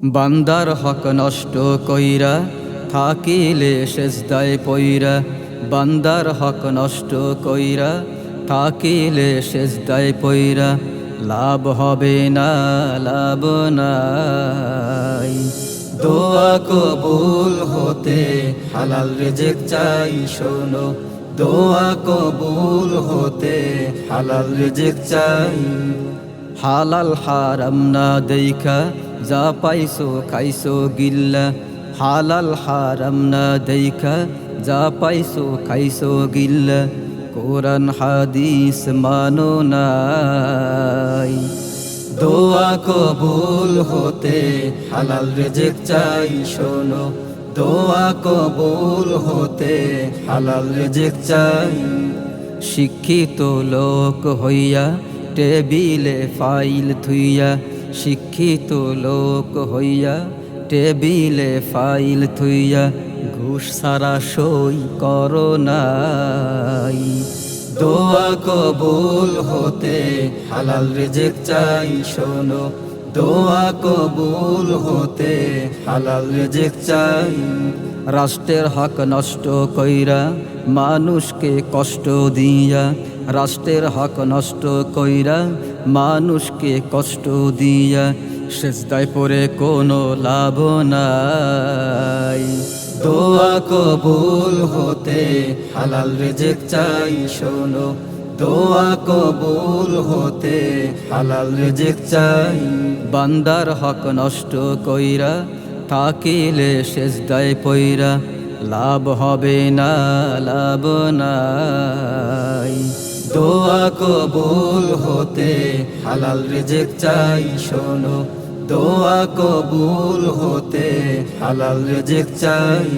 বান্দার হক নষ্ট কইরা থাকিলে সেজদায় পইরা, বান্দার হক নষ্ট কইরা থাকিলে সেজদায় পইরা, লাভ হবে না, লাভ নাই। দোয়া কবুল হতে হালাল রিজিক চাই শোনো, দোয়া কবুল হতে হালাল রিজিক চাই। হালাল হারাম না দেইখা যা পাইছো খাইছো গিল্লা, হালাল হারাম না দেইখা যা পাইছো খাইছো গিল্লা, কোরআন হাদিস মানো নাই। দোয়া কবুল হতে হালাল রিজিক চাই শোনো, দোয়া কবুল হতে হালাল রিজিক চাই। শিক্ষিত লোক হইয়া টেবিলে ফাইল থুইয়া, শিক্ষিত লোক হইয়া টেবিলে ফাইল থুইয়া, ঘুষ সারা সই করো নাই। দোয়া কবুল হতে হালাল রিজিক চাই শোনো, দোয়া কবুল হতে হালাল রিজিক চাই। রাষ্ট্রের হক নষ্ট কইরা মানুষকে কষ্ট দিয়া, রাষ্ট্রের হক নষ্ট কইরা মানুষকে কষ্ট দিয়া, সেজদায় পড়ে কোনো লাভ নাই। দোয়া কবুল হতে হালাল রিজিক চাই শোনো, দোয়া কবুল হতে হালাল রিজিক চাই। বান্দার হক নষ্ট কইরা থাকিলে সেজদায় পইরা, লাভ হবে না, লাভ নাই। দোয়া কবুল হতে হালাল রিজিক চাই শোনো, দোয়া কবুল হতে হালাল রিজিক চাই।